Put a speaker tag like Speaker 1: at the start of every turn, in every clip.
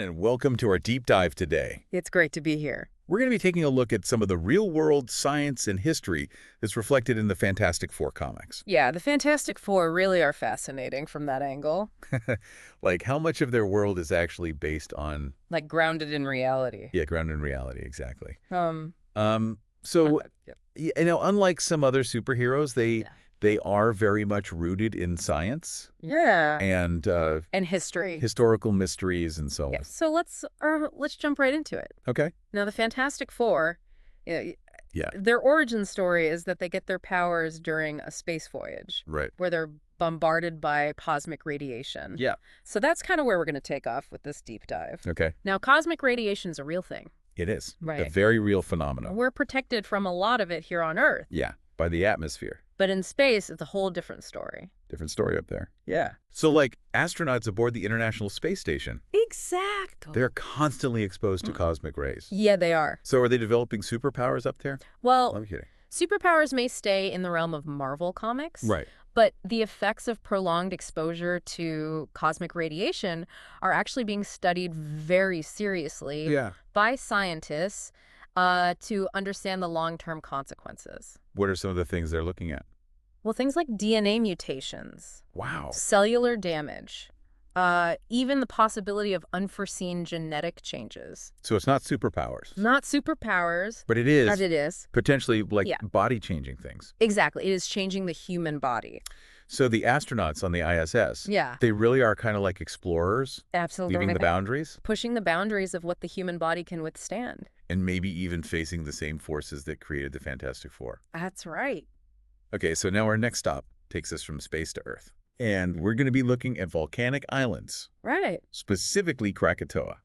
Speaker 1: and welcome to our deep dive today.
Speaker 2: It's great to be here.
Speaker 1: We're going to be taking a look at some of the real-world science and history that's reflected in the Fantastic Four comics.
Speaker 2: Yeah, the Fantastic Four really are fascinating from that angle.
Speaker 1: Like how much of their world is actually based on...
Speaker 2: Like grounded in reality.
Speaker 1: Yeah, grounded in reality, exactly.
Speaker 2: Yeah.
Speaker 1: Unlike some other superheroes, they are very much rooted in science.
Speaker 2: Yeah.
Speaker 1: And
Speaker 2: history.
Speaker 1: historical mysteries and so on.
Speaker 2: Yeah. So let's jump right into it.
Speaker 1: Okay.
Speaker 2: Now, the Fantastic Four,
Speaker 1: Yeah.
Speaker 2: their origin story is that they get their powers during a space voyage.
Speaker 1: Right.
Speaker 2: Where they're bombarded by cosmic radiation.
Speaker 1: Yeah.
Speaker 2: So that's kind of where we're going to take off with this deep dive.
Speaker 1: Okay.
Speaker 2: Now, cosmic radiation is a real thing.
Speaker 1: It is.
Speaker 2: Right.
Speaker 1: A very real phenomenon.
Speaker 2: We're protected from a lot of it here on Earth.
Speaker 1: Yeah. By the atmosphere.
Speaker 2: But in space, it's a whole different story.
Speaker 1: Different story up there.
Speaker 2: Yeah.
Speaker 1: So, like, astronauts aboard the International Space Station,
Speaker 2: Exactly.
Speaker 1: they're constantly exposed to cosmic rays.
Speaker 2: Yeah, they are.
Speaker 1: So are they developing superpowers up there?
Speaker 2: Well,
Speaker 1: I'm kidding.
Speaker 2: superpowers may stay in the realm of Marvel comics.
Speaker 1: Right.
Speaker 2: But the effects of prolonged exposure to cosmic radiation are actually being studied very seriously by scientists to understand the long-term consequences.
Speaker 1: What are some of the things they're looking at?
Speaker 2: Well, things like DNA mutations,
Speaker 1: Wow.
Speaker 2: cellular damage, even the possibility of unforeseen genetic changes.
Speaker 1: So it's not superpowers.
Speaker 2: Not superpowers,
Speaker 1: But it is
Speaker 2: as it is.
Speaker 1: potentially like body-changing things.
Speaker 2: Exactly. It is changing the human body.
Speaker 1: So the astronauts on the ISS,
Speaker 2: Yeah.
Speaker 1: they really are kind of like explorers,
Speaker 2: Absolutely.
Speaker 1: leaving the boundaries,
Speaker 2: Pushing the boundaries of what the human body can withstand.
Speaker 1: and maybe even facing the same forces that created the Fantastic Four.
Speaker 2: That's right.
Speaker 1: Okay, so now our next stop takes us from space to Earth. And we're going to be looking at volcanic islands,
Speaker 2: Right.
Speaker 1: specifically Krakatoa,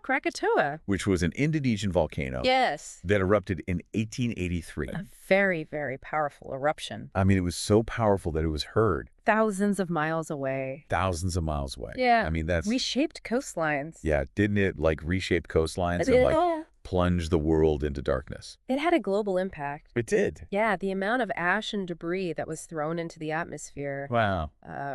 Speaker 2: Krakatoa.
Speaker 1: which was an Indonesian volcano
Speaker 2: Yes.
Speaker 1: that erupted in 1883.
Speaker 2: A very, very powerful eruption.
Speaker 1: I mean, it was so powerful that it was heard
Speaker 2: Thousands of miles away.
Speaker 1: thousands of miles away.
Speaker 2: Yeah.
Speaker 1: I mean, that's...
Speaker 2: Reshaped coastlines.
Speaker 1: Yeah, didn't it, like, reshape coastlines and, like, plunge the world into darkness?
Speaker 2: It had a global impact.
Speaker 1: It did.
Speaker 2: Yeah, the amount of ash and debris that was thrown into the atmosphere
Speaker 1: Wow.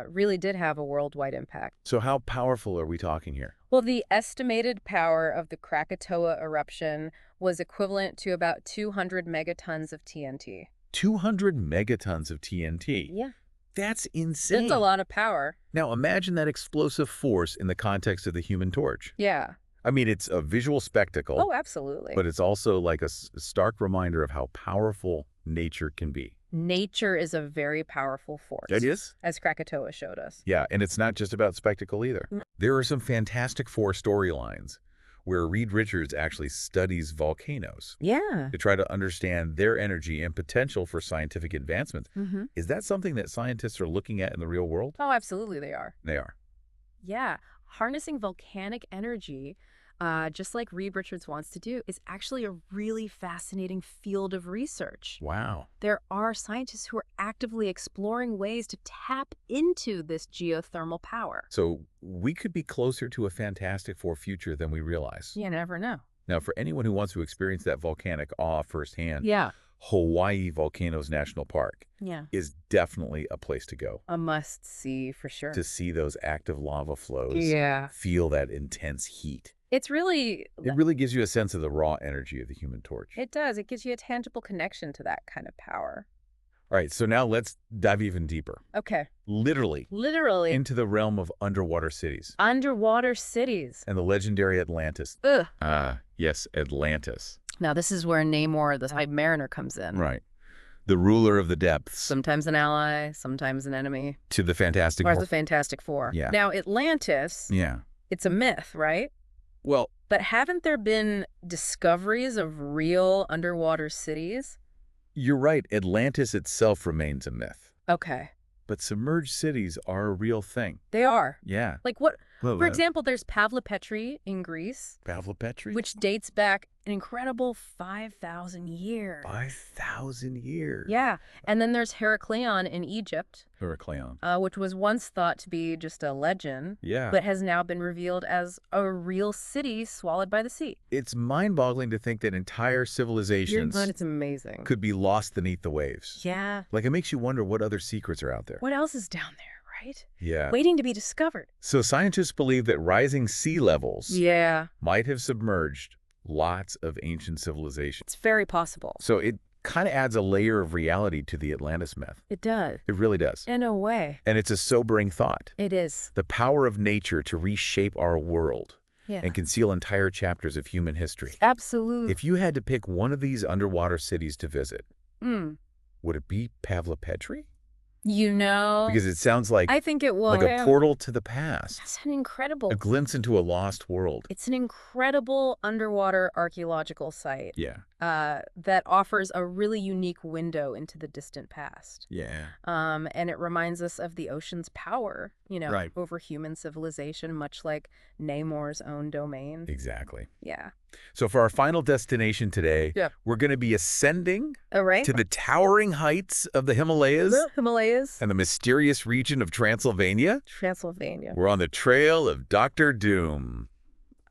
Speaker 2: really did have a worldwide impact.
Speaker 1: So how powerful are we talking here?
Speaker 2: Well, the estimated power of the Krakatoa eruption was equivalent to about 200 megatons of TNT.
Speaker 1: 200 megatons of TNT.
Speaker 2: Yeah.
Speaker 1: That's insane.
Speaker 2: That's a lot of power.
Speaker 1: Now, imagine that explosive force in the context of the Human Torch.
Speaker 2: Yeah.
Speaker 1: I mean, it's a visual spectacle.
Speaker 2: Oh, absolutely.
Speaker 1: But it's also like a stark reminder of how powerful nature can be.
Speaker 2: Nature is a very powerful force.
Speaker 1: It is?
Speaker 2: As Krakatoa showed us.
Speaker 1: Yeah, and it's not just about spectacle either. There are some Fantastic Four storylines where Reed Richards actually studies volcanoes
Speaker 2: Yeah.
Speaker 1: to try to understand their energy and potential for scientific advancements.
Speaker 2: Mm-hmm.
Speaker 1: Is that something that scientists are looking at in the real world?
Speaker 2: Oh, absolutely they are.
Speaker 1: They are.
Speaker 2: Yeah. Harnessing volcanic energy, just like Reed Richards wants to do, is actually a really fascinating field of research.
Speaker 1: Wow.
Speaker 2: There are scientists who are actively exploring ways to tap into this geothermal power.
Speaker 1: So we could be closer to a Fantastic Four future than we realize.
Speaker 2: You never know.
Speaker 1: Now, for anyone who wants to experience that volcanic awe firsthand,
Speaker 2: Yeah.
Speaker 1: Hawaii Volcanoes National Park
Speaker 2: Yeah.
Speaker 1: is definitely a place to go.
Speaker 2: A must-see for sure.
Speaker 1: To see those active lava flows,
Speaker 2: Yeah.
Speaker 1: feel that intense heat.
Speaker 2: It's really...
Speaker 1: It really gives you a sense of the raw energy of the Human Torch.
Speaker 2: It does. It gives you a tangible connection to that kind of power.
Speaker 1: All right, so now let's dive even deeper.
Speaker 2: Okay.
Speaker 1: Literally into the realm of underwater cities.
Speaker 2: Underwater cities.
Speaker 1: And the legendary Atlantis.
Speaker 2: Ugh.
Speaker 1: Yes, Atlantis.
Speaker 2: Now, this is where Namor, the High Mariner, comes in.
Speaker 1: Right. The ruler of the depths.
Speaker 2: Sometimes an ally, sometimes an enemy.
Speaker 1: To the Fantastic
Speaker 2: Or
Speaker 1: Four.
Speaker 2: the Fantastic Four.
Speaker 1: Yeah.
Speaker 2: Now, Atlantis, it's a myth, right?
Speaker 1: Well,
Speaker 2: but haven't there been discoveries of real underwater cities?
Speaker 1: You're right. Atlantis itself remains a myth.
Speaker 2: Okay.
Speaker 1: But submerged cities are a real thing.
Speaker 2: They are.
Speaker 1: Yeah.
Speaker 2: Like what? For example, there's Pavlopetri in Greece.
Speaker 1: Pavlopetri?
Speaker 2: Which dates back an incredible 5,000 years.
Speaker 1: 5,000 years.
Speaker 2: Yeah. And then there's Heraklion in Egypt.
Speaker 1: Heraklion.
Speaker 2: Which was once thought to be just a legend.
Speaker 1: Yeah.
Speaker 2: But has now been revealed as a real city swallowed by the sea.
Speaker 1: It's mind-boggling to think that entire civilizations
Speaker 2: it's amazing.
Speaker 1: could be lost beneath the waves.
Speaker 2: Yeah.
Speaker 1: Like, it makes you wonder what other secrets are out there.
Speaker 2: What else is down there? right?
Speaker 1: Yeah.
Speaker 2: Waiting to be discovered.
Speaker 1: So scientists believe that rising sea levels
Speaker 2: Yeah.
Speaker 1: might have submerged lots of ancient civilizations.
Speaker 2: It's very possible.
Speaker 1: So it kind of adds a layer of reality to the Atlantis myth.
Speaker 2: It does.
Speaker 1: It really does.
Speaker 2: In a way.
Speaker 1: And it's a sobering thought.
Speaker 2: It is.
Speaker 1: The power of nature to reshape our world and conceal entire chapters of human history.
Speaker 2: Absolutely.
Speaker 1: If you had to pick one of these underwater cities to visit, would it be Pavlopetri?
Speaker 2: You know,
Speaker 1: Because it sounds like
Speaker 2: I think it will.
Speaker 1: like a portal to the past.
Speaker 2: That's an incredible.
Speaker 1: A glimpse into a lost world.
Speaker 2: It's an incredible underwater archaeological site.
Speaker 1: Yeah.
Speaker 2: That offers a really unique window into the distant past.
Speaker 1: Yeah.
Speaker 2: And it reminds us of the ocean's power, over human civilization, much like Namor's own domain.
Speaker 1: Exactly.
Speaker 2: Yeah.
Speaker 1: So for our final destination today, we're going to be ascending to the towering heights of the Himalayas.
Speaker 2: The Himalayas.
Speaker 1: And the mysterious region of Transylvania. We're on the trail of Dr. Doom.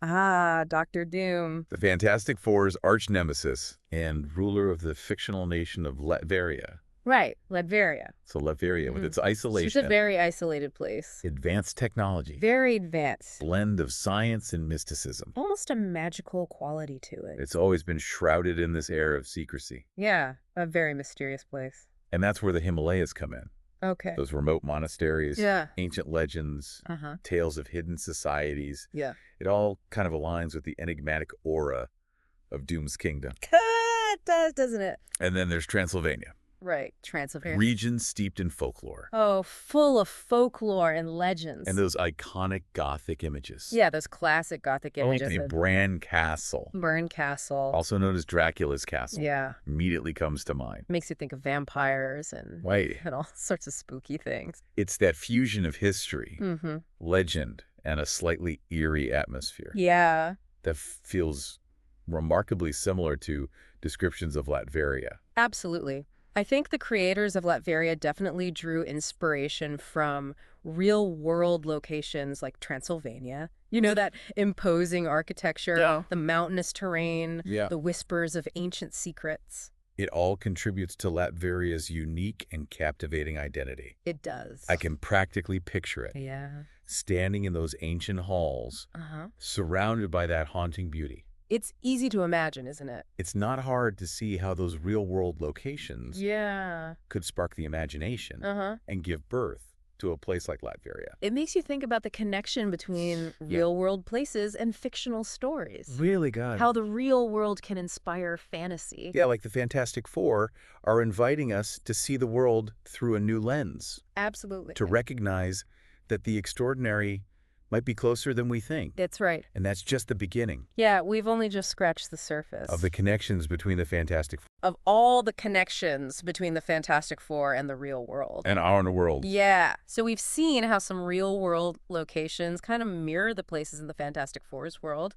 Speaker 2: Ah, Dr. Doom.
Speaker 1: The Fantastic Four's arch nemesis and ruler of the fictional nation of Latveria.
Speaker 2: Right, Latveria.
Speaker 1: So Latveria, with its isolation.
Speaker 2: It's a very isolated place.
Speaker 1: Advanced technology.
Speaker 2: Very advanced.
Speaker 1: Blend of science and mysticism.
Speaker 2: Almost a magical quality to it.
Speaker 1: It's always been shrouded in this air of secrecy.
Speaker 2: Yeah, a very mysterious place.
Speaker 1: And that's where the Himalayas come in.
Speaker 2: Okay.
Speaker 1: Those remote monasteries, ancient legends, tales of hidden societies.
Speaker 2: Yeah.
Speaker 1: It all kind of aligns with the enigmatic aura of Doom's kingdom.
Speaker 2: It does, doesn't it?
Speaker 1: And then there's Transylvania.
Speaker 2: Right, Transylvania.
Speaker 1: Region steeped in folklore.
Speaker 2: Oh, full of folklore and legends.
Speaker 1: And those iconic Gothic images.
Speaker 2: Yeah, those classic Gothic images.
Speaker 1: Bran Castle.
Speaker 2: Bran Castle.
Speaker 1: Also known as Dracula's Castle.
Speaker 2: Yeah.
Speaker 1: Immediately comes to mind.
Speaker 2: Makes you think of vampires and all sorts of spooky things.
Speaker 1: It's that fusion of history, legend, and a slightly eerie atmosphere.
Speaker 2: Yeah.
Speaker 1: That feels remarkably similar to descriptions of Latveria.
Speaker 2: Absolutely. I think the creators of Latveria definitely drew inspiration from real-world locations like Transylvania. You know, that imposing architecture, the mountainous terrain, the whispers of ancient secrets.
Speaker 1: It all contributes to Latveria's unique and captivating identity.
Speaker 2: It does.
Speaker 1: I can practically picture it.
Speaker 2: Yeah.
Speaker 1: Standing in those ancient halls, surrounded by that haunting beauty.
Speaker 2: It's easy to imagine, isn't it?
Speaker 1: It's not hard to see how those real-world locations could spark the imagination and give birth to a place like Latveria.
Speaker 2: It makes you think about the connection between real-world places and fictional stories.
Speaker 1: Really, God.
Speaker 2: How the real world can inspire fantasy.
Speaker 1: Yeah, like the Fantastic Four are inviting us to see the world through a new lens.
Speaker 2: Absolutely.
Speaker 1: To recognize that the extraordinary might be closer than we think.
Speaker 2: That's right.
Speaker 1: And that's just the beginning.
Speaker 2: Yeah, we've only just scratched the surface.
Speaker 1: Of the connections between the Fantastic Four.
Speaker 2: Of all the connections between the Fantastic Four and the real world.
Speaker 1: And our world.
Speaker 2: Yeah. So we've seen how some real world locations kind of mirror the places in the Fantastic Four's world.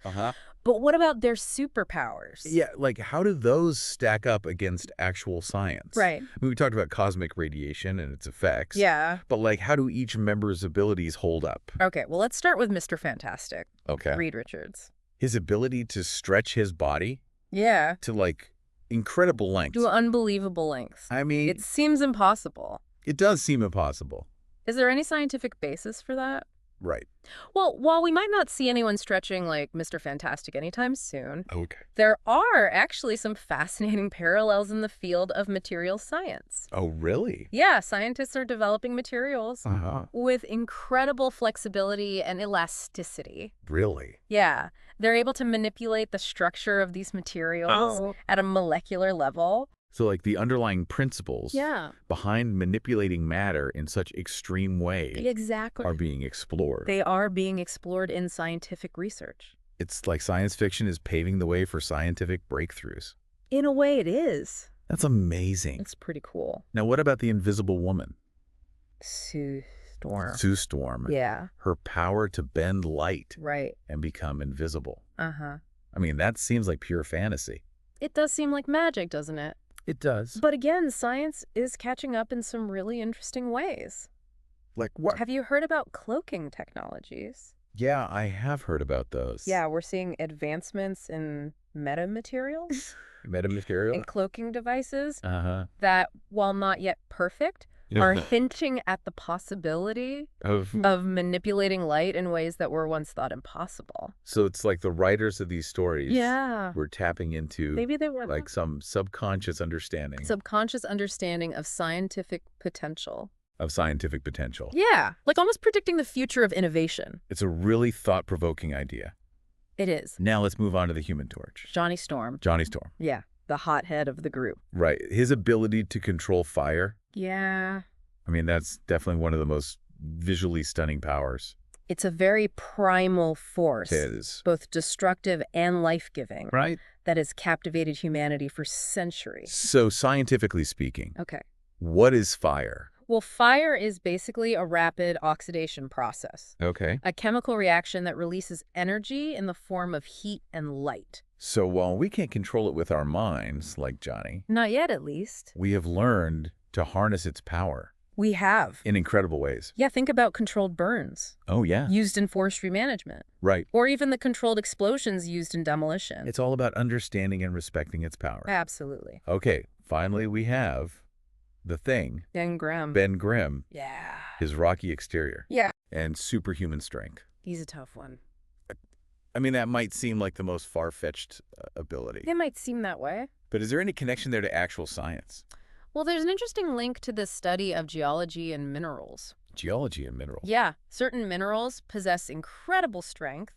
Speaker 2: But what about their superpowers?
Speaker 1: Yeah, like how do those stack up against actual science?
Speaker 2: Right.
Speaker 1: I mean, we talked about cosmic radiation and its effects.
Speaker 2: Yeah.
Speaker 1: But like, how do each member's abilities hold up?
Speaker 2: Okay, well, let's start with Mr. Fantastic.
Speaker 1: Okay.
Speaker 2: Reed Richards.
Speaker 1: His ability to stretch his body.
Speaker 2: Yeah.
Speaker 1: To like incredible lengths.
Speaker 2: To unbelievable lengths.
Speaker 1: I mean.
Speaker 2: It seems impossible.
Speaker 1: It does seem impossible.
Speaker 2: Is there any scientific basis for that?
Speaker 1: Right.
Speaker 2: Well, while we might not see anyone stretching like Mr. Fantastic anytime soon,
Speaker 1: okay,
Speaker 2: there are actually some fascinating parallels in the field of material science.
Speaker 1: Oh, really?
Speaker 2: Yeah, scientists are developing materials with incredible flexibility and elasticity.
Speaker 1: Really?
Speaker 2: Yeah. They're able to manipulate the structure of these materials at a molecular level.
Speaker 1: So like the underlying principles behind manipulating matter in such extreme ways are being explored.
Speaker 2: They are being explored in scientific research.
Speaker 1: It's like science fiction is paving the way for scientific breakthroughs.
Speaker 2: In a way it is.
Speaker 1: That's amazing.
Speaker 2: It's pretty cool.
Speaker 1: Now what about the Invisible Woman?
Speaker 2: Sue Storm.
Speaker 1: Sue Storm.
Speaker 2: Yeah.
Speaker 1: Her power to bend light.
Speaker 2: Right.
Speaker 1: And become invisible.
Speaker 2: I
Speaker 1: mean, that seems like pure fantasy.
Speaker 2: It does seem like magic, doesn't it?
Speaker 1: It does.
Speaker 2: But again, science is catching up in some really interesting ways.
Speaker 1: Like what?
Speaker 2: Have you heard about cloaking technologies?
Speaker 1: Yeah, I have heard about those.
Speaker 2: Yeah, we're seeing advancements in metamaterials.
Speaker 1: Metamaterial?
Speaker 2: And cloaking devices that, while not yet perfect, are hinting at the possibility of manipulating light in ways that were once thought impossible.
Speaker 1: So it's like the writers of these stories were tapping into
Speaker 2: maybe they were
Speaker 1: like some subconscious understanding.
Speaker 2: Subconscious understanding of scientific potential.
Speaker 1: Yeah,
Speaker 2: like almost predicting the future of innovation.
Speaker 1: It's a really thought-provoking idea.
Speaker 2: It is.
Speaker 1: Now let's move on to the Human Torch.
Speaker 2: Johnny Storm.
Speaker 1: Yeah.
Speaker 2: The hothead of the group.
Speaker 1: Right. His ability to control fire.
Speaker 2: Yeah.
Speaker 1: I mean, that's definitely one of the most visually stunning powers.
Speaker 2: It's a very primal force.
Speaker 1: It is.
Speaker 2: Both destructive and life-giving.
Speaker 1: Right.
Speaker 2: That has captivated humanity for centuries.
Speaker 1: So scientifically speaking,
Speaker 2: okay,
Speaker 1: what is fire?
Speaker 2: Well, fire is basically a rapid oxidation process.
Speaker 1: Okay.
Speaker 2: A chemical reaction that releases energy in the form of heat and light.
Speaker 1: So while we can't control it with our minds, like Johnny,
Speaker 2: not yet at least,
Speaker 1: we have learned to harness its power.
Speaker 2: We have.
Speaker 1: In incredible ways.
Speaker 2: Yeah, think about controlled burns.
Speaker 1: Oh, yeah.
Speaker 2: Used in forestry management.
Speaker 1: Right.
Speaker 2: Or even the controlled explosions used in demolition.
Speaker 1: It's all about understanding and respecting its power.
Speaker 2: Absolutely.
Speaker 1: Okay, finally we have the Thing.
Speaker 2: Ben
Speaker 1: Grimm.
Speaker 2: Yeah.
Speaker 1: His rocky exterior.
Speaker 2: Yeah.
Speaker 1: And superhuman strength.
Speaker 2: He's a tough one.
Speaker 1: I mean, that might seem like the most far-fetched ability.
Speaker 2: It might seem that way.
Speaker 1: But is there any connection there to actual science?
Speaker 2: Well, there's an interesting link to the study of geology and minerals.
Speaker 1: Geology and minerals?
Speaker 2: Yeah. Certain minerals possess incredible strength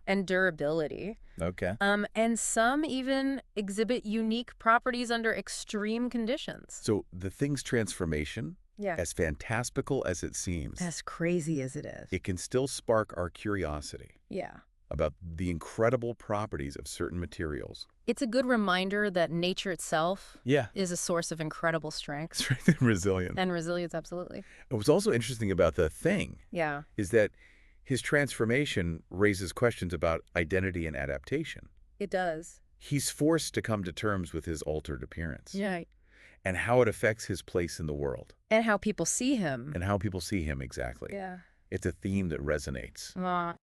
Speaker 2: and durability.
Speaker 1: Okay.
Speaker 2: And some even exhibit unique properties under extreme conditions.
Speaker 1: So the Thing's transformation, as fantastical as it seems,
Speaker 2: as crazy as it is,
Speaker 1: it can still spark our curiosity.
Speaker 2: Yeah.
Speaker 1: About the incredible properties of certain materials.
Speaker 2: It's a good reminder that nature itself is a source of incredible strength.
Speaker 1: Strength and resilience.
Speaker 2: And resilience, absolutely.
Speaker 1: What's also interesting about the Thing is that his transformation raises questions about identity and adaptation.
Speaker 2: It does.
Speaker 1: He's forced to come to terms with his altered appearance.
Speaker 2: Yeah.
Speaker 1: And how it affects his place in the world.
Speaker 2: And how people see him.
Speaker 1: Exactly.
Speaker 2: Yeah.
Speaker 1: It's a theme that resonates.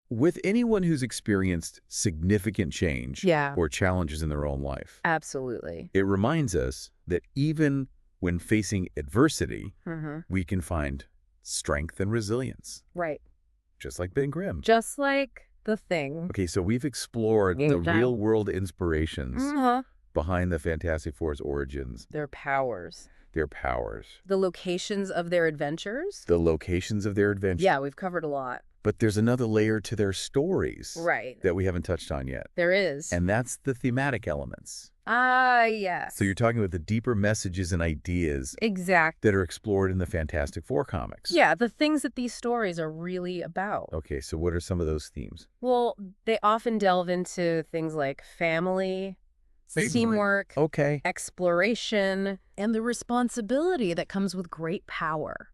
Speaker 1: With anyone who's experienced significant change or challenges in their own life.
Speaker 2: Absolutely.
Speaker 1: It reminds us that even when facing adversity, we can find strength and resilience.
Speaker 2: Right.
Speaker 1: Just like Ben Grimm.
Speaker 2: Just like the Thing.
Speaker 1: Okay, so we've explored the real-world inspirations behind the Fantastic Four's origins.
Speaker 2: Their powers.
Speaker 1: The
Speaker 2: locations of their adventures.
Speaker 1: Yeah,
Speaker 2: we've covered a lot.
Speaker 1: But there's another layer to their stories.
Speaker 2: Right.
Speaker 1: That we haven't touched on yet.
Speaker 2: There is.
Speaker 1: And that's the thematic elements.
Speaker 2: Yes.
Speaker 1: So you're talking about the deeper messages and ideas.
Speaker 2: Exactly.
Speaker 1: That are explored in the Fantastic Four comics.
Speaker 2: Yeah, the things that these stories are really about.
Speaker 1: Okay, so what are some of those themes?
Speaker 2: Well, they often delve into things like family, teamwork, exploration, and the responsibility that comes with great power.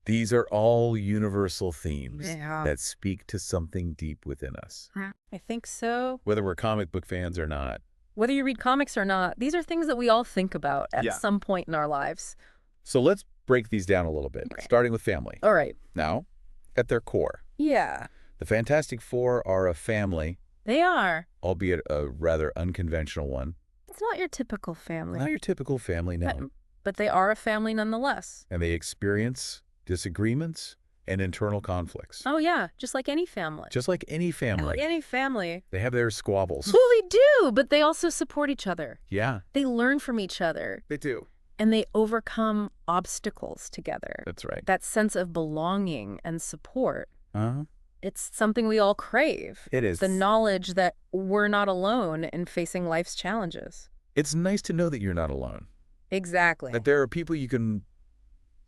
Speaker 1: These are all universal themes that speak to something deep within us.
Speaker 2: I think so.
Speaker 1: Whether we're comic book fans or not.
Speaker 2: Whether you read comics or not, these are things that we all think about at some point in our lives.
Speaker 1: So let's break these down a little bit, starting with family.
Speaker 2: All right.
Speaker 1: Now, at their core.
Speaker 2: Yeah.
Speaker 1: The Fantastic Four are a family.
Speaker 2: They are.
Speaker 1: Albeit a rather unconventional one.
Speaker 2: It's not your typical family.
Speaker 1: Not your typical family, no.
Speaker 2: But they are a family nonetheless.
Speaker 1: And they experience disagreements and internal conflicts.
Speaker 2: Oh, yeah. Just like any family.
Speaker 1: They have their squabbles.
Speaker 2: Well, they do, but they also support each other.
Speaker 1: Yeah.
Speaker 2: They learn from each other.
Speaker 1: They do.
Speaker 2: And they overcome obstacles together.
Speaker 1: That's right.
Speaker 2: That sense of belonging and support.
Speaker 1: Uh-huh.
Speaker 2: It's something we all crave.
Speaker 1: It is.
Speaker 2: The knowledge that we're not alone in facing life's challenges.
Speaker 1: It's nice to know that you're not alone.
Speaker 2: Exactly.
Speaker 1: That there are people you can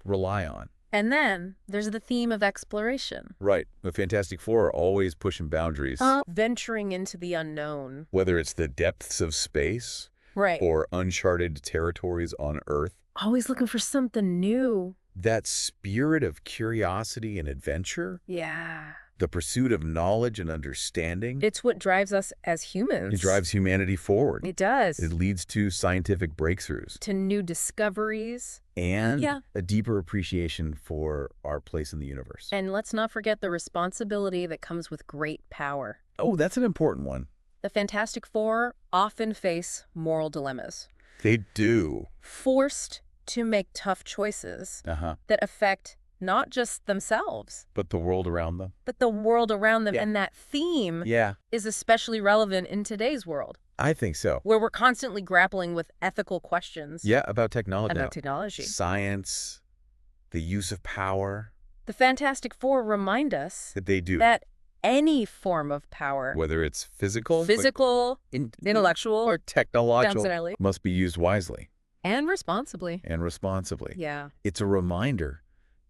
Speaker 1: rely on.
Speaker 2: And then there's the theme of exploration.
Speaker 1: Right. The Fantastic Four are always pushing boundaries.
Speaker 2: Venturing into the unknown.
Speaker 1: Whether it's the depths of space.
Speaker 2: Right.
Speaker 1: Or uncharted territories on Earth.
Speaker 2: Always looking for something new.
Speaker 1: That spirit of curiosity and adventure.
Speaker 2: Yeah.
Speaker 1: The pursuit of knowledge and understanding.
Speaker 2: It's what drives us as humans.
Speaker 1: It drives humanity forward.
Speaker 2: It does.
Speaker 1: It leads to scientific breakthroughs.
Speaker 2: To new discoveries.
Speaker 1: And a deeper appreciation for our place in the universe.
Speaker 2: And let's not forget the responsibility that comes with great power.
Speaker 1: Oh, that's an important one.
Speaker 2: The Fantastic Four often face moral dilemmas.
Speaker 1: They do.
Speaker 2: Forced to make tough choices that affect not just themselves,
Speaker 1: but the world around them.
Speaker 2: But the world around them. Yeah. And that theme is especially relevant in today's world.
Speaker 1: I think so.
Speaker 2: Where we're constantly grappling with ethical questions.
Speaker 1: Yeah, about technology.
Speaker 2: About technology.
Speaker 1: Science, the use of power.
Speaker 2: The Fantastic Four remind us
Speaker 1: that they do.
Speaker 2: That any form of power,
Speaker 1: whether it's physical,
Speaker 2: intellectual,
Speaker 1: or technological, must be used wisely.
Speaker 2: And responsibly.
Speaker 1: Yeah. It's a reminder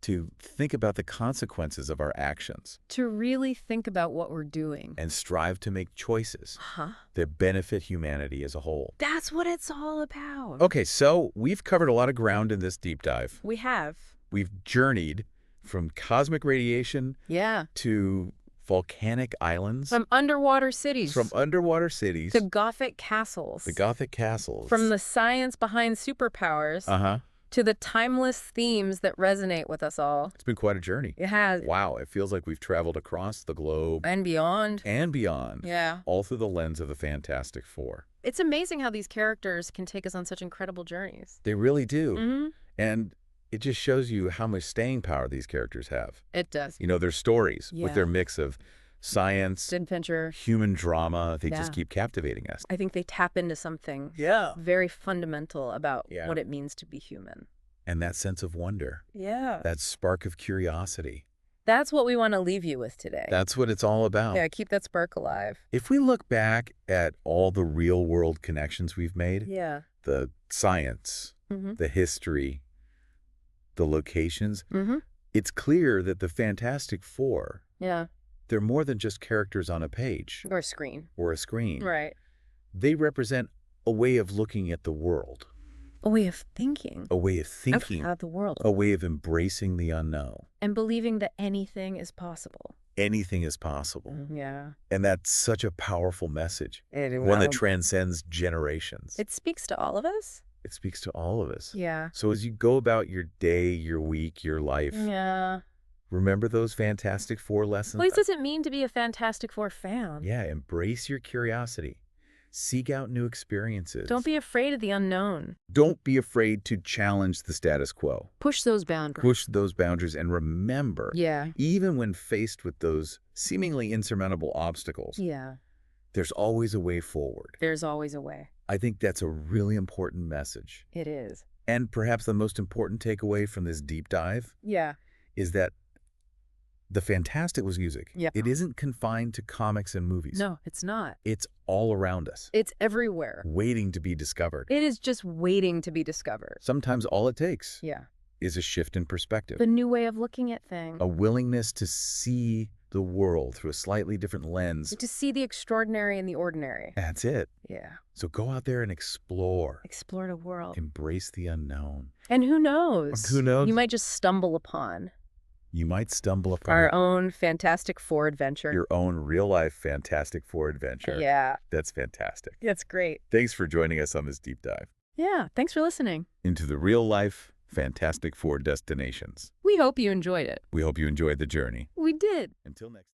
Speaker 1: to think about the consequences of our actions.
Speaker 2: To really think about what we're doing.
Speaker 1: And strive to make choices that benefit humanity as a whole.
Speaker 2: That's what it's all about.
Speaker 1: Okay, so we've covered a lot of ground in this deep dive.
Speaker 2: We have.
Speaker 1: We've journeyed from cosmic radiation to volcanic islands.
Speaker 2: From underwater cities.
Speaker 1: To
Speaker 2: Gothic castles.
Speaker 1: From
Speaker 2: the science behind superpowers. To the timeless themes that resonate with us all.
Speaker 1: It's been quite a journey.
Speaker 2: It has.
Speaker 1: Wow, it feels like we've traveled across the globe.
Speaker 2: And beyond.
Speaker 1: Yeah. All through the lens of the Fantastic Four.
Speaker 2: It's amazing how these characters can take us on such incredible journeys.
Speaker 1: They really do. And it just shows you how much staying power these characters have.
Speaker 2: It does.
Speaker 1: You know, their stories with their mix of science,
Speaker 2: adventure,
Speaker 1: human drama, they just keep captivating us.
Speaker 2: I think they tap into something very fundamental about what it means to be human.
Speaker 1: And that sense of wonder.
Speaker 2: Yeah.
Speaker 1: That spark of curiosity.
Speaker 2: That's what we want to leave you with today.
Speaker 1: That's what it's all about.
Speaker 2: Yeah, keep that spark alive.
Speaker 1: If we look back at all the real world connections we've made, the science, the history, the locations, it's clear that the Fantastic Four, they're more than just characters on a page.
Speaker 2: Or a screen.
Speaker 1: Right. They represent a way of looking at the world.
Speaker 2: A way of thinking.
Speaker 1: About
Speaker 2: the world.
Speaker 1: A way of embracing the unknown.
Speaker 2: And believing that anything is possible.
Speaker 1: Anything is possible.
Speaker 2: Yeah.
Speaker 1: And that's such a powerful message. One that transcends generations.
Speaker 2: It speaks to all of us.
Speaker 1: It speaks to all of us.
Speaker 2: Yeah.
Speaker 1: So as you go about your day, your week, your life, remember those Fantastic Four lessons?
Speaker 2: What does it mean to be a Fantastic Four fan?
Speaker 1: Yeah, embrace your curiosity. Seek out new experiences.
Speaker 2: Don't be afraid of the unknown.
Speaker 1: Don't be afraid to challenge the status quo.
Speaker 2: Push those boundaries.
Speaker 1: And remember, even when faced with those seemingly insurmountable obstacles, there's always a way forward.
Speaker 2: There's always a way.
Speaker 1: I think that's a really important message.
Speaker 2: It is.
Speaker 1: And perhaps the most important takeaway from this deep dive is that the fantastic music, it isn't confined to comics and movies.
Speaker 2: No, it's not.
Speaker 1: It's all around us.
Speaker 2: It's everywhere.
Speaker 1: Waiting to be discovered.
Speaker 2: It is just waiting to be discovered.
Speaker 1: Sometimes all it takes is a shift in perspective.
Speaker 2: The new way of looking at things.
Speaker 1: A willingness to see the world through a slightly different lens.
Speaker 2: To see the extraordinary in the ordinary.
Speaker 1: That's it.
Speaker 2: Yeah.
Speaker 1: So go out there and explore.
Speaker 2: Explore the world.
Speaker 1: Embrace the unknown.
Speaker 2: And who knows?
Speaker 1: Who knows?
Speaker 2: You might just stumble upon.
Speaker 1: Our
Speaker 2: own Fantastic Four adventure.
Speaker 1: Your own real-life Fantastic Four adventure.
Speaker 2: Yeah.
Speaker 1: That's fantastic.
Speaker 2: That's great.
Speaker 1: Thanks for joining us on this deep dive.
Speaker 2: Yeah, thanks for listening.
Speaker 1: Into the real-life Fantastic Four destinations.
Speaker 2: We hope you enjoyed it.
Speaker 1: We hope you enjoyed the journey.
Speaker 2: We did.
Speaker 1: Until next time.